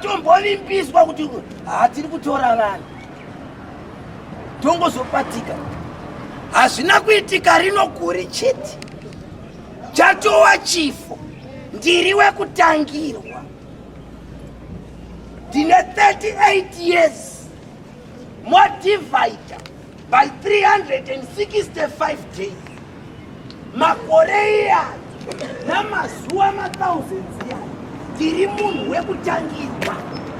Ngatimbovimpiswa kuti tiri kutora vanhu tongozopatika. Hazvina kuitika rino gore chete. Chatova chifo. Ndiri wekutangirwa. Ndine 38 years. Modivider by 365 days. Makore iya namazuva ma1000 iya. Ndiri munhu wekutangirwa.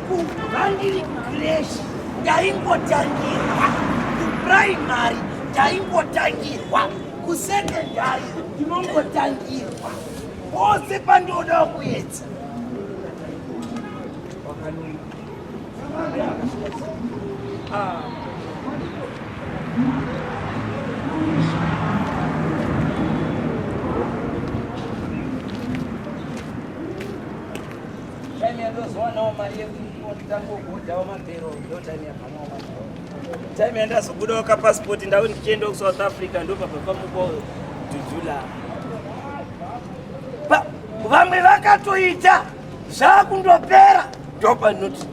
Kubva ndiri kucreche ndaingotangirwa. Kuprimary ndaingotangirwa. Kusekondari ndinongotangirwa. Pose pandoda kuedza. Time yenda sokuda ka passport ndawo ndichenda ku South Africa ndo papa muko dudula. Vamwe vakatoita zvakundopera ndopa noti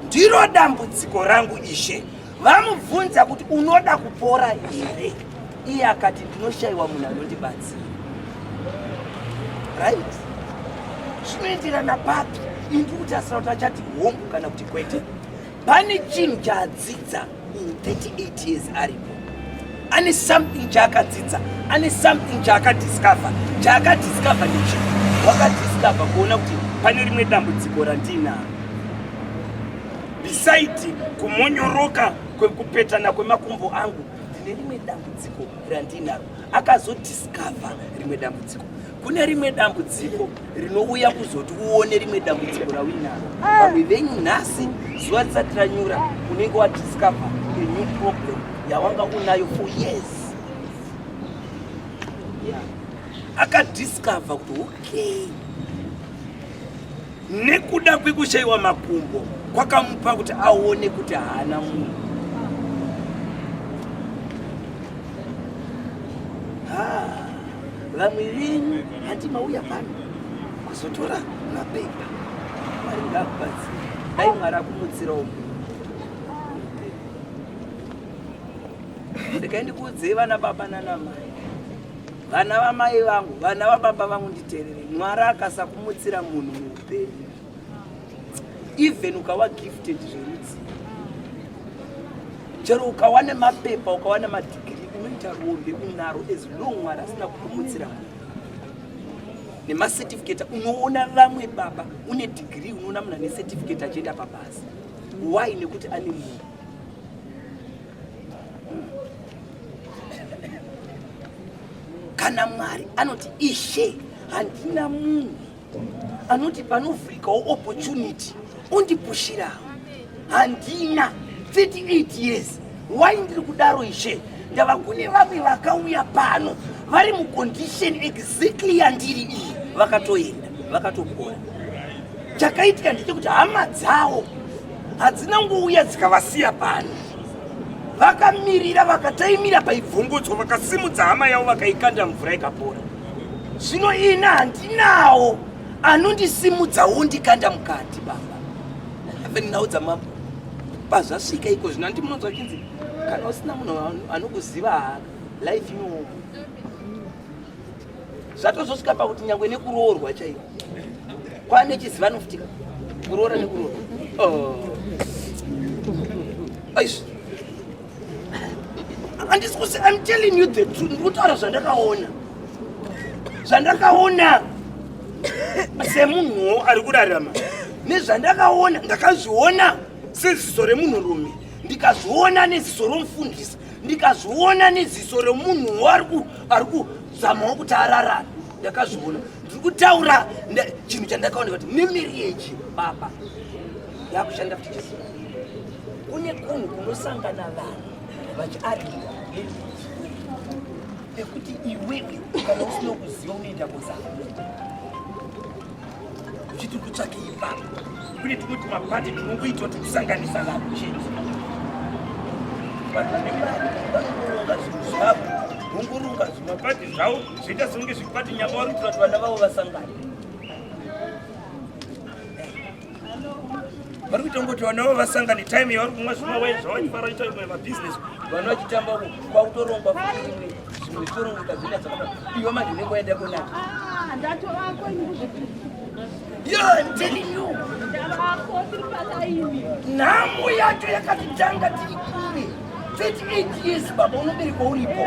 ndiro dambudziko rangu ishe. Vamubvunza kuti unoda kupora here, iye akati ndinoshayiwa munhu anondibatsira. Right? Zvinoenderana papi? Indi kutasira kuti achati hongu kana kuti kwete. Pane chinhu chaadzidza in 38 years aripo. Ane something chaakadzidza, ane something chaakadiscover. Chaakadiscover ndichi wakadiscover kuona kuti pane rimwe dambudziko randinaro. Besides kumonyoroka kwekupetana kwemakumbo angu, ndine rimwe dambudziko randinaro. Akazodiscover rimwe dambudziko. Kune rimwe dambudziko rinouya kuzoti uone rimwe dambudziko rawinaro. Pamwe venyu nhasi zuva risati ranyura unenge wadiscover a new problem yawanga unayo for years. Akadiscover kuti okay, nekuda kwekushayiwa makumbo kwakamupa kuti aone kuti haana munhu. Vamwe venyu handimauya pano kuzotora mapepa Mwari ngakubatsire. Dai Mwari akumutsira umu. Ndikaendi kuudze vana baba nana mai. Vana vamai vangu, vana vababa vangu nditeerere. Mwari akasakumutsira munhu muupenyu, even ukawa gifted zverudzi, chero ukawana mapepa, ukawana madigiri, unoita rombe unaro as long Mwari asina kukumutsira munhu. Nemacertificate, unoona vamwe baba une degree, unoona munhu ane certificate achienda pabasa. Why? Nekuti ane munhu. Kana Mwari anoti ishe handina munhu anoti panovhurikawo opportunity undipushirawo, handina 38 years. Why ndiri kudaro ishe? Ndava kune vamwe vakauya pano vari mucondition exactly yandiri iyi, vakatoenda vakatopora. Chakaitika ndechekuti hama dzavo hadzina ngouya dzikavasiya pano, vakamirira vakataimira paibvungudzwa, vakasimudza hama yavo vakaikanda mvura ikapora. Zvino ina handinawo anondisimudzawo ndikanda mukati baba. Aveninauza mapo pazvasvika iko zvino handimunonzwa chinzi kana usina munhu anokuziva haka life inooma. Zvatozosvika pakuti nyangwe nekuroorwa chaiko kwane chizivano futika kuroora nekuroorwa. Aisha, I'm telling you the truth. Ndikutaura zvandakaona semunhu ari kurarama, nezvandakaona ndakazviona seziso remunhurume, ndikazviona neziso romufundisi, ndikazviona neziso remunhu ari kuzamawo kuti ararame. Ndakazviona. Ndiri kutaura chinhu chandakaona kuti nemarriage baba yakushanda futi Jesu. Kune kunhu kunosangana vanhu vachiarira ekuti iwewe kana usina kuziva unoenda kuzama uchiti kutsvake ipapo. Kune tumwe tumapati tunongoita kuti kusanganisa vanhu chete. Vanhu vane mari vanoronga zvinhu zvavo Ungurunga zvimapati zvavo zvoita songe zvikwati nyama vari kutora kuti vana vavo vasangane. Vari kuita ngoti vana vavo vasangane time yavari kumwa zvimawaini zvavachifara vachiita imwe mabhizinesi vana vachitamba kwakutorongwa futi zvimwe zvitorongeka zvina dzakada iwe manje unenge waenda kunaka. Yo, I'm telling you. Nhamu yacho yakatitanga tiri kure 38 years baba unobereka uripo.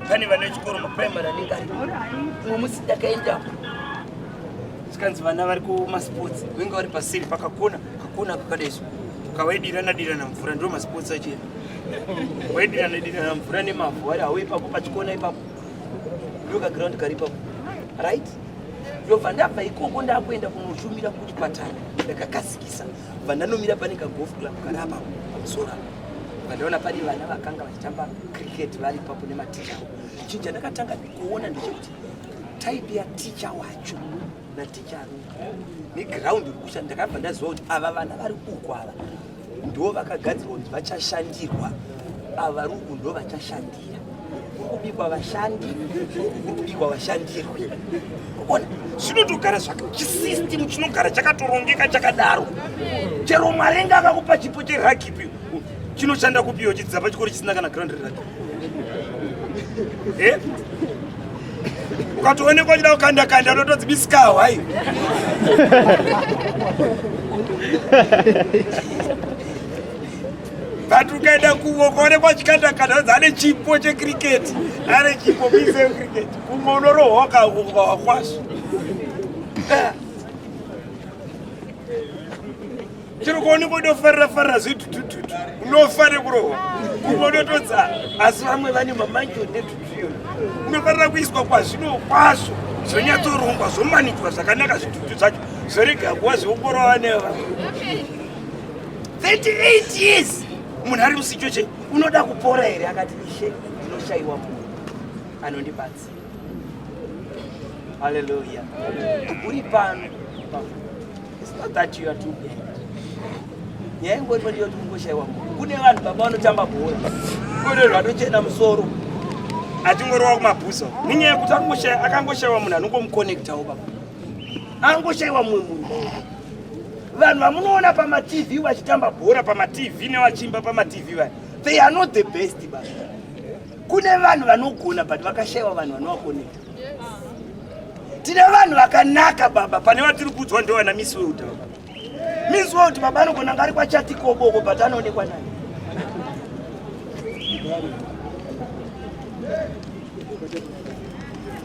Pane vana vechikoro maprimary anenge aripo umwe musi ndakaendapo sikanzi vana vari kumasports venga vari paseri pakakona kakadaiso kawaidirana mvura ndo masports achena waidirana mvura nemavhu vari hawo ipapo pachikona ipapo ndo kaground kari ipapo right ndobva ndabva ikoko ndakuenda kunoshumira kuchipatara ndakakasikisa bva ndanomira pane kagolf club kari apapo pamusoro vandaona pane vana vakanga vachitamba cricket vari ipapo nematicha avo chinja ndakatanga kuona ndechekuti type ya ticha wacho naticha aruku neground iri kushanda ndakabva ndaziva kuti ava vana vari uku ava ndo vakagadzirwa kuti vachashandirwa ava ruku ndo vachashandira kubikwa vashandi kubikwa vashandirwe kuona zvinotogara chisystem chinogara chakatorongeka chakadaro chero mwarenga akakupa chipo cherugby chinoshanda kupiwa chidzidza pachikoro chisina kana ground rugby ukatoonekwa chida kukanda unotodzibisikawa hayi but ukaenda kuwo ukaonekwa chikanda dzane chipo checricket ane chipo mise cricket kumwe unorohwaka wakwasvo chero kuonekwa unofarira zvitutututu unofanira kurohwa kumwe unotodza asi vamwe vane mamanjo netutuyo unofanira kuiswa kwazvino kwazvo zvonyatsorongwa zvomanidzwa zvakanaka zvitutu zvacho zvorega kuva zveungorova neva 38 years munhu ari musichoche unoda kupora here akati ishe ndinoshayiwa munhu anondibatsira haleluya uri pano it's not that you are too bad nyaya ingoripo ndiyo kuti ungoshayiwa munhu kune vanhu baba vanotamba bhora kune vanochena musoro atingorova kumabhusa nenyaya yekuti akangoshayiwa munhu anongomuconnectawo baba angoshayiwa mumwe munhu vanhu vamunoona pamatv vachitamba bhora pamatv nevachimba pamatv vaya they are not the best baba kune vanhu vanogona but vakashayiwa vanhu vanovakonekta tine vanhu vakanaka baba pane vatiri kudzwa ndovana miss world baba miss world baba anogona ngari kwachatikoboko but anoonekwa nani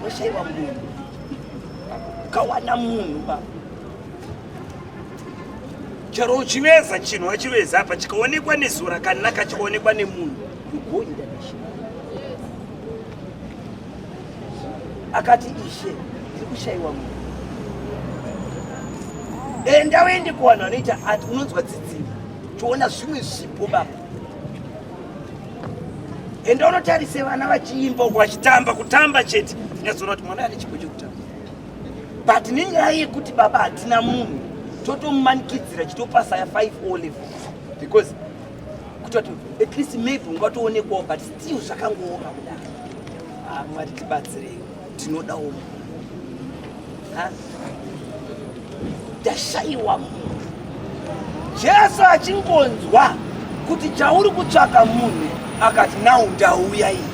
oshayiwa munhu kawana munhu baba chero uchiveza chinhu wachiveza apa chikaonekwa nezuva rakanaka chikaonekwa nemunhu ugoinda neshe akati ishe ndiri kushayiwa munhu enda uende kuvanhu vanoita ati unonzwa tsitsiri choona zvimwe zvipo baba enda unotarise vana vachiimba uko vachitamba kutamba chete tinyazoona kuti mwana ane chipo chekutamba but nenyaya yekuti baba hatina munhu totomumanikidzira chitopasa ya 5 o level because kutoti at least maybe ungatoonekwawo but still zvakangooma kudaro mwari tibatsirei tinodawo munhu ndashayiwa munhu jesu achingonzwa kuti chauri kutsvaka munhu akati nau ndauya iyi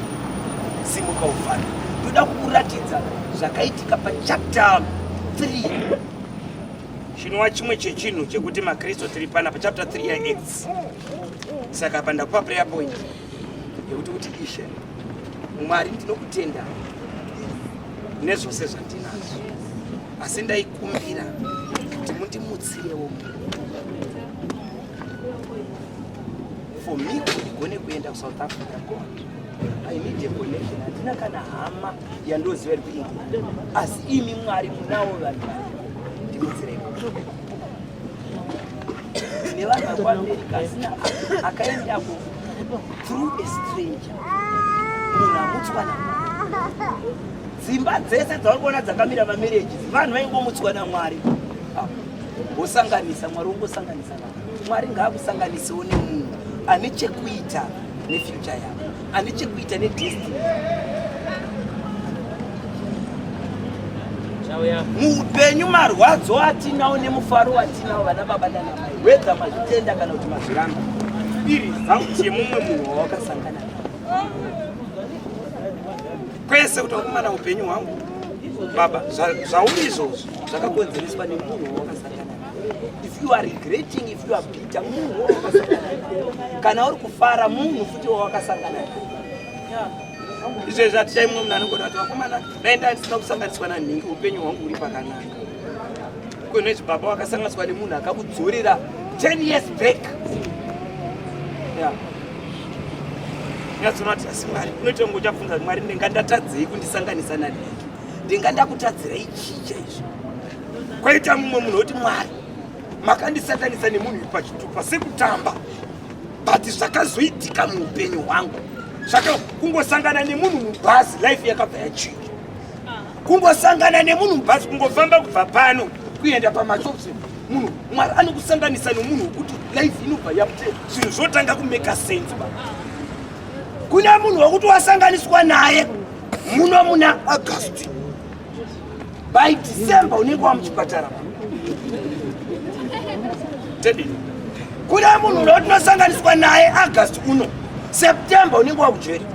simuka ufana toda kukuratidza zvakaitika pachapter 3 chinova chimwe chechinhu chekuti makristu tiri pana pachapter 3 yaacts saka panda kupa prayer point yekuti kuti ishe mwari ndinokutenda nezvose zvandinazvo asi ndaikumbira kuti mundimutsirewo for me kuti ndigone kuenda kuSouth Africa god I need a connection handina kana hama yandoziva iri kuindia asi imi mwari munawo vanhu ndimutsirewo tine vanhu vakwamerika asina akaendako through a stranger munhu amutswana dzimba dzese dzauri kuona dzakamira mamarriages vanhu vaingomutswa naMwari. Wosanganisa Mwari, ungosanganisa Mwari ngaakusanganisewo nemunhu ane chekuita nefuture yako, ane chekuita nedestiny. Muupenyu marwadzo atinawo nemufaro watinawo vana baba nana mai, wedza mazvitenda kana kuti mazviramba, irizauti yemumwe munhu wawakasangana naye. Kwese kuti wakumana upenyu hwangu baba zvauri izvozvo zvakakonzereswa nemunhu wawakasangana naye. If you are regretting, if you are bitter, munhu wawakasangana naye. Kana uri kufara, munhu futi wawakasangana naye. Izvezvi hatichaimwe munhu anogona kuti wakomana daenda ndisina kusanganiswa nanhingi upenyu hwangu uri pakanaka. Kunezvi baba wakasanganiswa nemunhu akakudzorera 10 years back. Nyatsunoti asi Mwari unoita kunge uchabvunza Mwari ndingandatadzei kundisanganisa nanhingi, ndingandakutadzirai chii chaizvo. Kwaita mumwe munhu woti Mwari makandisanganisa nemunhu pachitupa sekutamba, but zvakazoitika muupenyu hwangu zvaka kungosangana nemunhu mubhazi life yakabva yachinja. Kungosangana nemunhu mubhazi, kungofamba kubva pano kuenda pamachopsi, munhu Mwari anokusanganisa nemunhu wekuti life inobva yapute zvinhu zvotanga kumeka sense. Kuna munhu wekuti wasanganiswa naye muno muna August, by December unenge wamuchipatara. Kuna munhu wekuti wasanganiswa naye August uno, September unenge wakujeri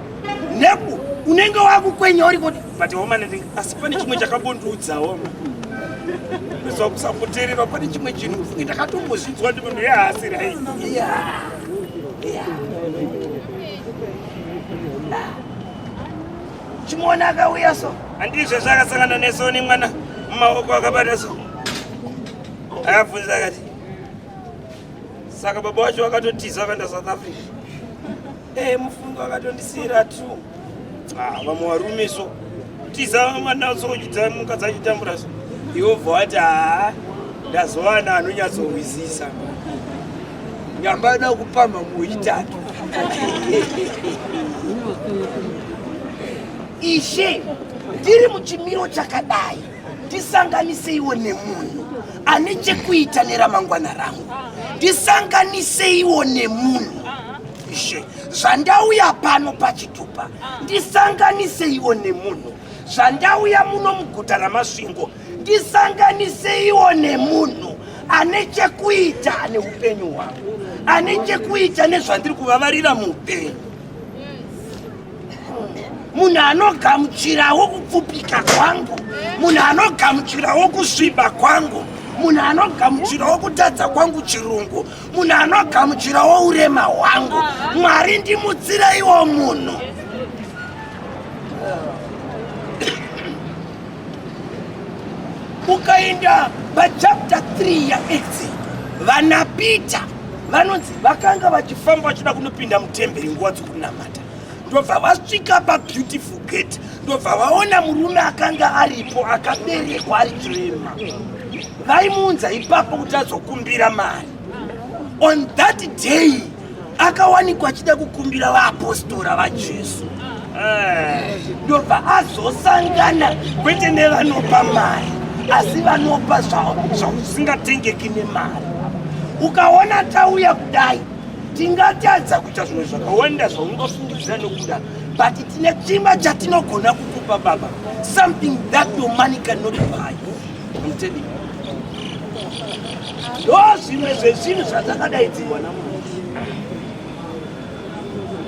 neku unenge wakukwenya uri kuti but woman ndinga asi pane chimwe chakabonduudzawo so kusapoterera pane chimwe chinhu ndakatombozvinzwa ndi munhu yehasi rai chimona akauya so handizvo zvakasangana neso nemwana mumaoko akabata so akabvunza akati saka baba wacho wakatotiza akaenda South Africa. Mufungo akatondisira tu vamwe varume so tiza mwana sokuchidza mukadzi achitambura so Jehovha wati ndazowana anonyatsohwizisa nyamba da kupamba muitatu. Ishe ndiri muchimiro chakadai ndisanganiseiwo nemunhu ane chekuita neramangwana rangu, ndisanganiseiwo nemunhu Ishe zvandauya pano pachitupa, ndisanganiseiwo nemunhu zvandauya muno muguta ramasvingo, ndisanganiseiwo nemunhu ane chekuita neupenyu hwangu, ane chekuita nezvandiri kuvavarira muupenyu. Munhu anogamuchirawo kupfupika kwangu, munhu anogamuchirawo kusviba kwangu, munhu anogamuchirawo kutadza kwangu chirungu, munhu anogamuchirawo urema hwangu. Mwari ndimutsireiwo munhu. Ukaenda pachapter 3 yaExodus, vana Peter vanonzi vakanga vachifamba vachida kunopinda mutemberi nguva dzokunamata, ndobva vasvika pabeautiful gate, ndobva vaona murume akanga aripo akaberekwa ari chirema. Vaimuunza ipapo kuti azokumbira mari. On that day akawanikwa achida kukumbira vaapostora vaJesu. Ndobva azosangana kwete nevanopa mari, asi vanopa zvazingatengeki nemari. Ukaona tauya kudai tingatadza kuita zvinhu zvakawanda zvaungafungidzira nokuda, but tine chimba chatinogona kukupa baba, something that your money cannot buy. I'm telling you. Zvimwe zvezvinhu zvadzakadaidzirwa naMwari.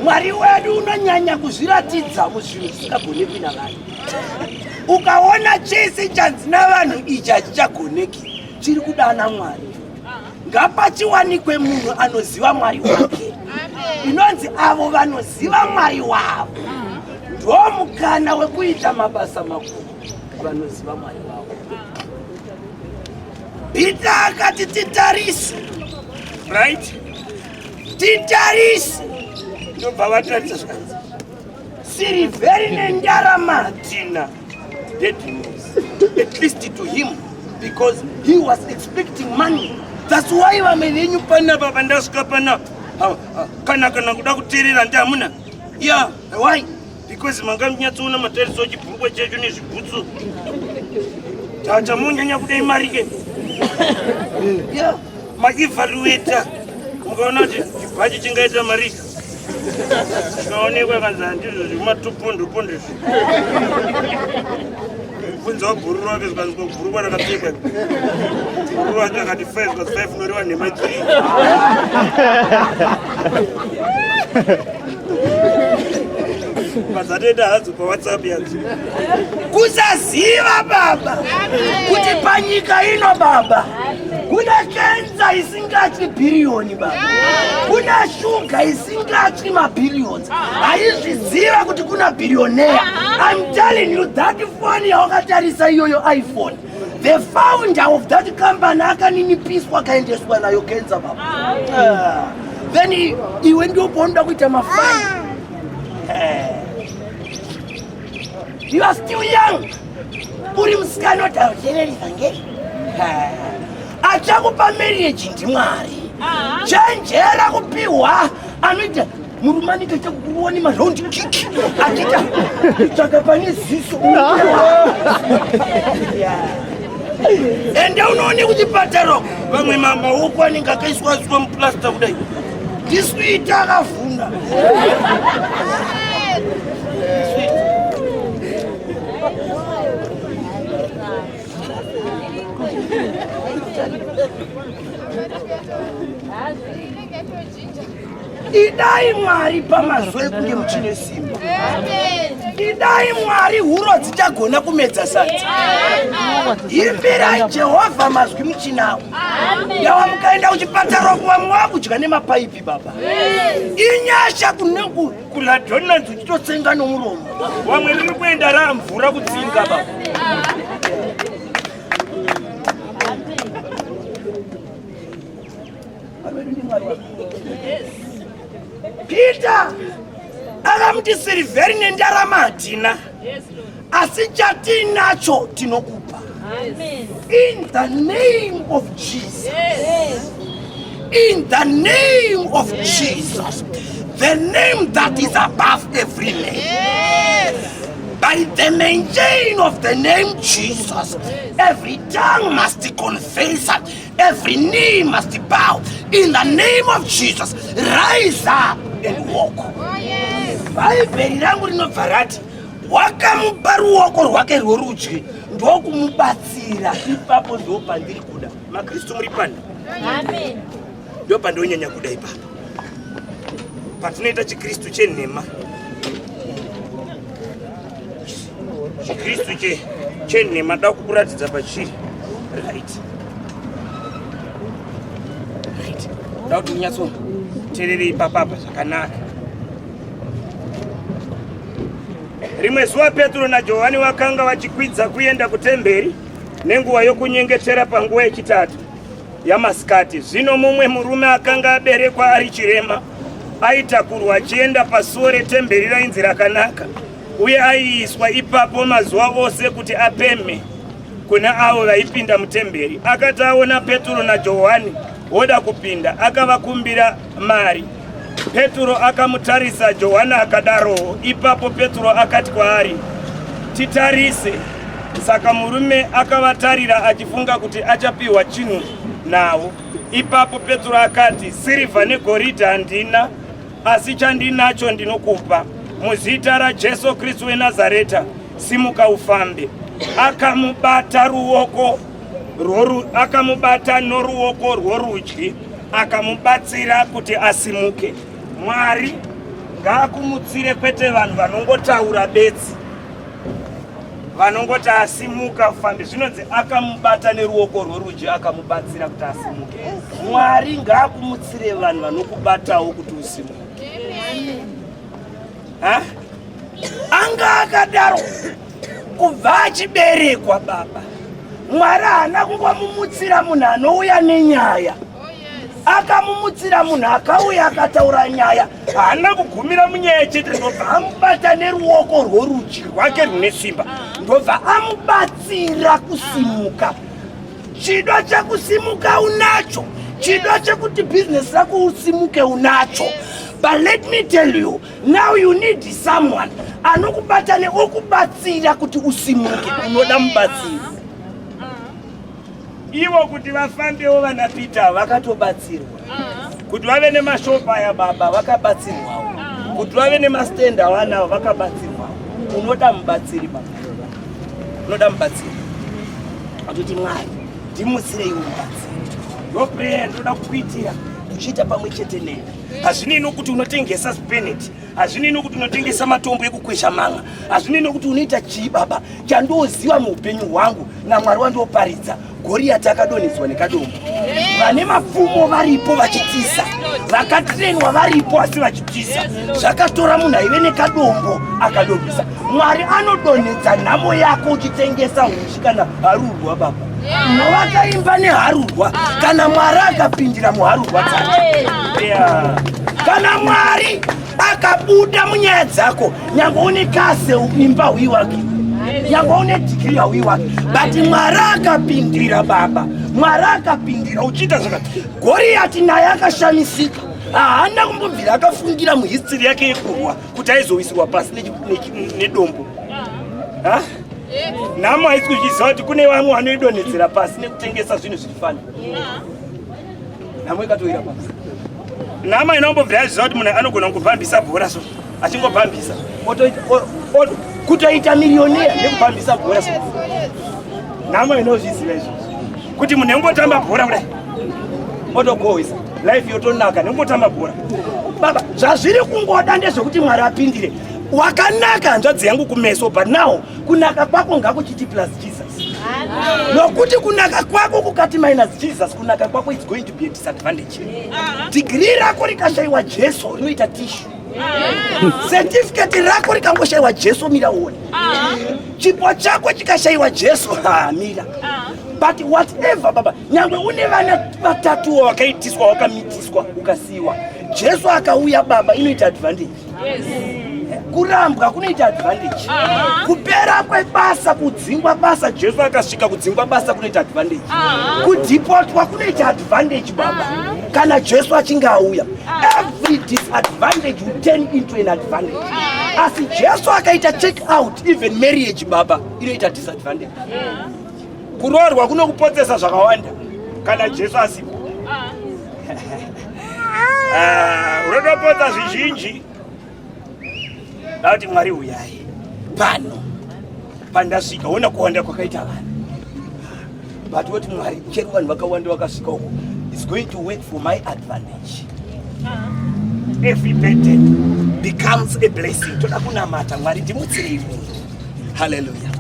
Mwari wedu unonyanya kuzviratidza muzvinhu zvisingagonekwi navanhu. Ukaona chese chanzi navanhu ichi hachichagoneki, chiri kudana Mwari. Ngapachiwanikwe munhu anoziva Mwari wake. Inonzi avo vanoziva Mwari wavo ndo mukana wekuita mabasa makuru, vanoziva Mwari wavo. Peter akati titarise, right? Titarise. Ndobva vataridza zvakanzi Siliveri nendarama hatina. That news, at least to him, because he was expecting money. That's why vamwe venyu panapa pandasvika panapa kana kuda kuteerera ndamuna. Yeah, why? because manga munyatsoona matariso chibhurukwa checho nezvibhutsu tata munyanya kudai mari ke maevaluator mukaona kuti chibhachi chingaita mari zvinoonekwa kanzi handizvo zvematopondopondo bvunzawo bhururu wake zvikanzwa bhurukwa rakapfekwa bhururu wacho akati 5 + 5 unoreva nhema 3 mazatenda hadzo paWhatsApp yadzo kusaziva baba kuti panyika ino baba kuna kenza isingatyi bhiriyoni baba kuna shuga isingatyi mabhiriyons haizviziva kuti kuna billionaire. I'm telling you that phone yawakatarisa iyoyo iPhone, the founder of that company akaninipiswa kaendeswa nayo kenza baba. Then iwe ndoponda kuita mafani. You are still young. Uri musikana wataochererisa ngei. Achakupa marriage ndi Mwari. Chenjera kupiwa anoita murumanike chakukuoni maround kick. Achita chakapane ziso. Ende unoone kuchipataro vamwe mama huko anenge akaiswa muplaster kudai. Ndiswita akavhuna. Idai Mwari pamazwe kunge muchine simba. Idai Mwari huro dzichagona kumedza sadza. Imbirai Jehovha mazwi muchinawo. Yawa mukaenda kuchipataro kuva mwakudya nemapaipi baba. Inyasha kunengu kula donuts uchitotsenga nomuromo. Wamwe riri kuenda ramvura kutsinga baba. Peter akamuti Silveri nendarama hatina, asi chatinacho tinokupa. In the name of Jesus. In the name of Jesus, the name that is above every name. By the mention of the name Jesus, every tongue must confess, every knee must bow. In the name of Jesus, rise up and walk. Bhaibheri rangu rinobva rati wakamupa ruoko rwake rworudyi ndokumubatsira. Ipapo ndo pandiri kuda. Makristu muri pano? Amen. Ndo pandonyanya kuda ipapo. Patinoita chikristu chenhema. Chikristu chenhema da kukuratidza pachiri. Right. Da kuti unyatso terere ipapapa zvakanaka. Rimwe zuva Petro naJohani vakanga vachikwidza kuenda kutemberi nenguva yokunyengetera panguva yechitatu yamasikati. Zvino mumwe murume akanga aberekwa ari chirema aitakurwa achienda pasuo retemberi rainzi Rakanaka, uye aiiswa ipapo mazuva ose kuti apemhe kuna avo vaipinda mutemberi. Akati aona Petro naJohani voda kupinda, akavakumbira mari. Petro akamutarisa, Johani akadaro. Ipapo Petro akati kwaari, titarise. Saka murume akavatarira achifunga kuti achapiwa chinhu navo. Ipapo Petro akati, sirivha negoridhe handina, asi chandinacho ndinokupa. Muzita raJesu Kristu weNazareta, simuka ufambe. Akamubata noruoko rworudyi, akamubatsira kuti asimuke. Mwari ngaakumutsire kwete vanhu vanongotaura bedzi, vanongoti asimuka ufambe. Zvinonzi akamubata neruoko rworudyi akamubatsira kuti asimuke. Mwari ngaakumutsire vanhu vanokubatawo kuti usimuke. Anga akadaro kubva achiberekwa baba. Mwari haana kungomumutsira munhu anouya nenyaya, akamumutsira munhu akauya akataura nyaya. Haana kugumira munyaya chete, ndobva amubata neruoko rworudyi rwake rune simba, ndobva amubatsira kusimuka. Chido chekusimuka unacho, chido chekuti bhizinesi rako usimuke unacho. But let me tell you, now you need someone anokubatane okubatsira kuti usimuke. Unoda mubatsiri. Ivo kuti vafambewo vana Peter vakatobatsirwa. Kuti vave nemashopa ya baba vakabatsirwawo. Kuti vave nemastenda vanawo vakabatsirwawo. Unoda mubatsiri baba. Unoda mubatsiri. Atuti Mwari ndimutsire iwe mubatsiri. Your prayer ndoda kukuitira kuchita pamwe chete nene. Hazvinei kuti unotengesa spinet, hazvinei kuti unotengesa matombo ekukwesha manga, hazvinei kuti unoita chii baba chandoziva muupenyu hwangu naMwari wandoparidza. Goriati akadonhedzwa nekadombo. Vane mapfumo varipo vachitiza, vakatrenwa varipo asi vachitiza. Zvakatora munhu aive nekadombo akadobvisa. Mwari anodonhedza nhamo yako uchitengesa huchi kana harurwa baba. Vakaimba neharurwa kana Mwari akapindira muharurwa dzake. Kana Mwari akabuda munyaya dzako, nyangwe une kase imba hui wake, nyangwe une digiri hui wake, but Mwari akapindira baba, Mwari akapindira uchita zvakati. Goriati naye akashamisika, haana kumbobvira akafungira muhistory yake yekurwa kuti aizowisirwa pasi nedombo. Nhamo haisi kuchiziva kuti kune vamwe vanoidonhedzera pasi nekutengesa zvinhu zvifana. Nhamo ikatowira pasi. Nhamo inombobvira yaziva kuti munhu anogona kupambisa bhora so achingopambisa kutoita miliyonera nekupambisa bhora so. Nhamo inozviziva izvo kuti munhu engotamba bhora kudai otogohwesa life yotonaka nengotamba bhora. Baba zvazviri kungoda ndezvekuti Mwari apindire. Wakanaka hanzvadzi yangu kumeso, but now kunaka kwako ngakuchiti plus Jesus. Nokuti kunaka kwako kukati minus Jesus, kunaka kwako is going to be a disadvantage. Degree rako rikashaiwa Jesu rinoita tissue. Certificate rako rikangoshaiwa Jesu mira uone. Chipo chako chikashaiwa Jesu mira. But whatever baba, nyangwe une vana vatatu wakaitiswa wakamitiswa ukasiwa, Jesu akauya baba, inoita advantage. Kurambwa kunoita advantage. Kupera kwebasa, kudzingwa basa, Jesu akasvika kudzingwa basa kunoita advantage. Kudipotwa kunoita advantage baba. Kana Jesu achinge auya, every disadvantage will turn into an advantage. Asi Jesu akaita check out even marriage baba, inoita disadvantage. Kuroorwa kunokupotsesa zvakawanda kana Jesu asipo. Unotopotsa zvizhinji. Lauti Mwari uyai pano pandasvika ona kuwanda kwakaita vanhu, but woti Mwari chero vanhu vakawanda vakasvika uko, it's going to work for my advantage. Every burden becomes a blessing. Toda kunamata Mwari ndimutsire iwe. Hallelujah.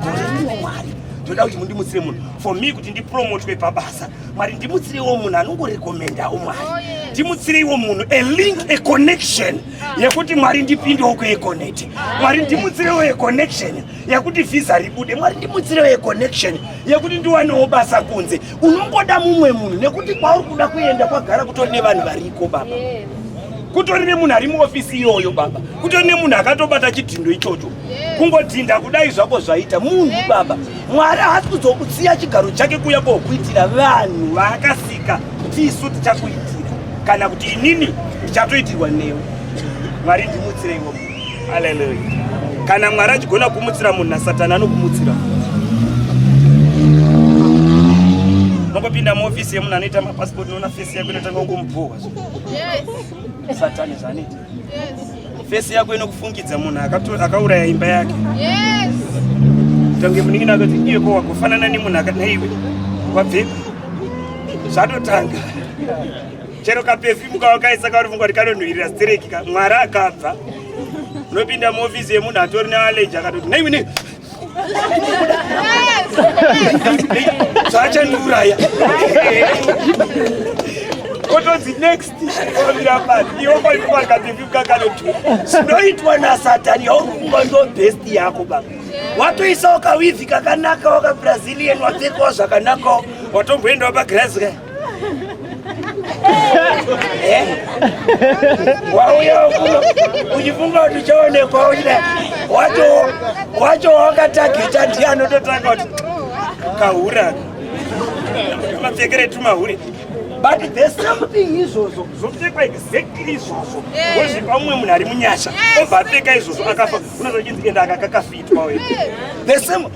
Mwari toda kuti mundimutsire munhu for me kuti ndipromotwe pabasa. Mwari ndimutsirewo munhu anongorekomendawo Mwari. Ndimutsirewo munhu a link, a connection yekuti Mwari ndipindewo kueconnect. Mwari ndimutsirewo a connection yekuti visa ribude. Mwari ndimutsirewo a connection yekuti ndiwanewo basa kunze. Unongoda mumwe munhu nekuti kwauri kuda kuenda kwagara kutori nevanhu variko baba. Kutori nemunhu ari muofisi iyoyo baba. Kutori nemunhu akatobata chidhindo ichocho. Kungodhinda kudai zvako zvaita munhu baba. Mwari haasi kuzokutsiya chigaro chake kuuya kokuitira vanhu vaakasika kuti isu tichakuitira kana kuti inini ndichatoitirwa newe. Mwari ndimutsireiwo. Haleluya. Kana Mwari achigona kumutsira munhu naSatani anokumutsira. Nongopinda muofisi yemunhu anoita mapasipoti noona fesi yako inotanga kungomubhowa. Yes. Satani zvaneti. Yes. Fesi yako inokufungidza munhu akauraya imba yake. Yes. Tange muningina akati iye ko wakufanana nemunhu akanaiwe wabveka. Zvatotanga. Chero kapefumu kawakaisa kauri funga kuti kanonhuhwirira stereki ka Mwari akabva. Unopinda muofisi yemunhu atori nealeji akatoti naiwe ne. Zvachandiuraya. Kotonzi next ovira pasi iwo kwaifunga kapefumu kakanoti zvinoitwa naSatani yauri kufunga ndo best yako baba. Watoisawo kawivi kakanaka wakabrazilian wapfekawo zvakanakawo watomboendawo paGlasgow. Wauya uchifunga kuti uchaonekwa uchida wacho wakatageta ndiye anototanga kuti kahura mapfekere tumahuri but the same thing izvozvo zvopfekwa exactly izvozvo wozvipa mumwe munhu ari munyasha obva apfeka izvozvo akafa unozochinzi enda akakafitwa wewe. the same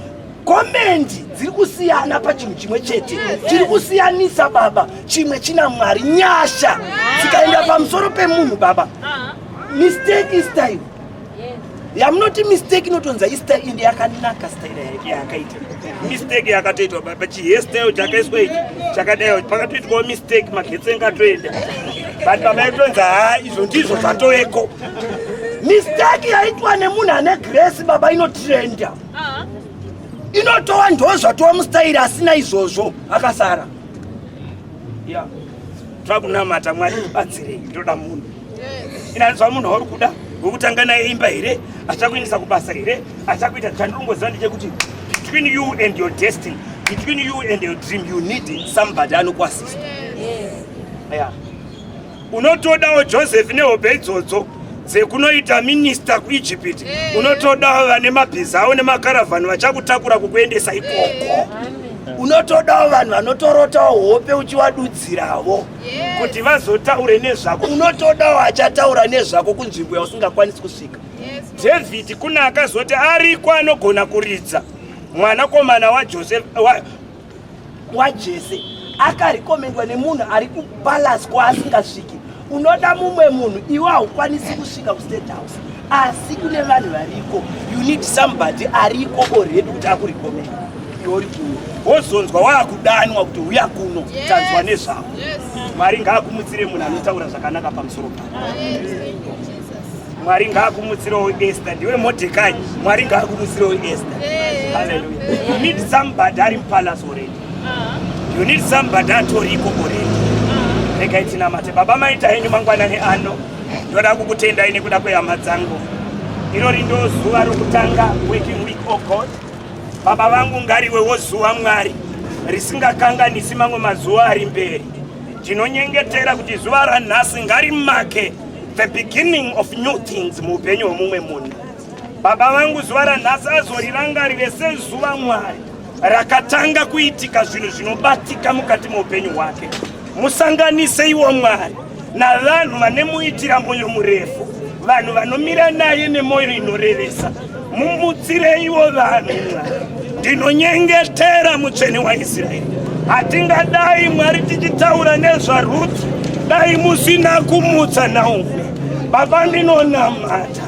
komendi dziri kusiyana pachinhu chimwe chete, chiri kusiyanisa baba chimwe china Mwari nyasha dzikaenda pamusoro pemunhu baba. Mistake is time. Yamunoti mistake inotonza istyle indi yakanaka style yakaita. Mistake yakatoitwa baba chihairstyle chakaiswa ichi chakadai pakatoitwawo mistake magetsi engatoenda but baba yatonza izvo ndizvo zvatoveko. Mistake yaitwa nemunhu ane grace baba inotrenda. Inotowa ndozvatova mustyle asina izvozvo akasara. Yeah. Twakunamata Mwari batsirei ndoda munhu. Inanzwa munhu ari kuda ngokutanga naye imba here achakuendesa kubasa here achakuita chandinongoziva ndechekuti between you and your destiny, between you and your dream, you need somebody anokuassist. Yeah. Unotodawo Joseph nehope idzodzo dzekunoita minister kuEgypt, unotodawo vane mabhiza awo nemakaravhani vachakutakura kukuendesa ikoko. Unotodawo vanhu vanotorotawo hope uchivadudzirawo kuti vazotaure nezvako. Unotodawo achataura nezvako kunzvimbo yausingakwanisi kusvika. David kuna akazoti ariko anogona kuridza mwanakomana waJese akarikomendwa nemunhu ari kupalace kwaasingasviki. Unoda mumwe munhu iwe haukwanisi kusvika kustate house asi kune vanhu variko. You need somebody ariko already kuti akurikomenda iwe uri kuno wozonzwa waakudanwa kuti uya kuno tanzwa nezvako. Mwari ngaakumutsire munhu anotaura zvakanaka pamusoro pako. Mwari ngaakumutsirewo Esther, ndiwe Mordecai, Mwari ngaakumutsirewo Esther. Hallelujah. You need somebody ari mupalace already. You need somebody atoriko already. Regai tinamate. Baba maita henyu mangwanani ano ndoda kukutendai nekuda kwehama dzangu. Irori ndo zuva rokutanga working week, oh God. Baba vangu ngariwewo zuva Mwari risingakanganisi mamwe mazuva ari mberi. Ndinonyengetera kuti zuva ranhasi ngarimake the beginning of new things muupenyu hwomumwe munhu. Baba vangu zuva ranhasi azorirangarire sezuva Mwari rakatanga kuitika zvinhu zvinobatika mukati muupenyu hwake. Musanganise iwo Mwari navanhu vanemuitira mwoyo murefu, vanhu vanomira naye nemwoyo inorevesa. Mumutsire iwo vanhu Mwari. Ndinonyengetera mutsvene waIsraeri. Hatingadai Mwari tichitaura nezvaRuth dai musina kumutsa Naomi. Baba ndinonamata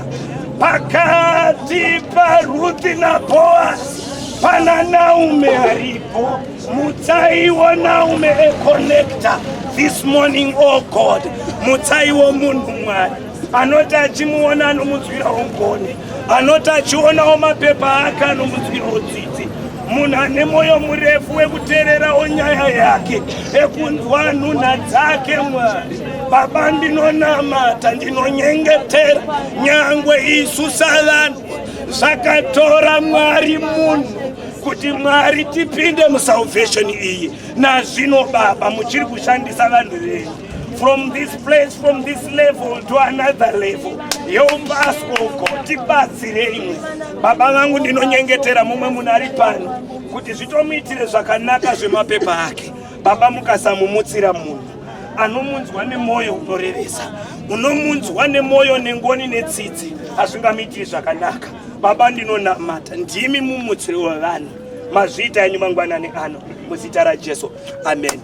pakati paRuth naBoazi pana Naomi aripo. Mutsaiwo Naomi connector this morning, oh God. Mutsaiwo munhu Mwari anoti achimuona anomudzwirawo ngoni, anoti achionawo mapepa ake anomudzwirawo tsitsi. Munhu ane mwoyo murefu wekuteererawo nyaya yake, ekunzwa nhunha dzake Mwari. Baba ndinonamata, ndinonyengetera nyangwe isu savanhu zvakatora Mwari munhu kuti Mwari tipinde musalvation iyi. Nazvino Baba muchiri kushandisa vanhu venyu from this place, from this level to another level. Help us, oh God, tibatsirei. Baba vangu ndinonyengetera mumwe munhu ari pano kuti zvitomuitire zvakanaka zvemapepa ake. Baba mukasamumutsira munhu anomunzwa nemwoyo unorevesa, unomunzwa nemwoyo nengoni netsitsi, hazvingamuitiri zvakanaka. Baba ndinonamata, ndimi mumutsiri wevanhu. Mazviita yenyu mangwanani ano muzita raJesu. Amen.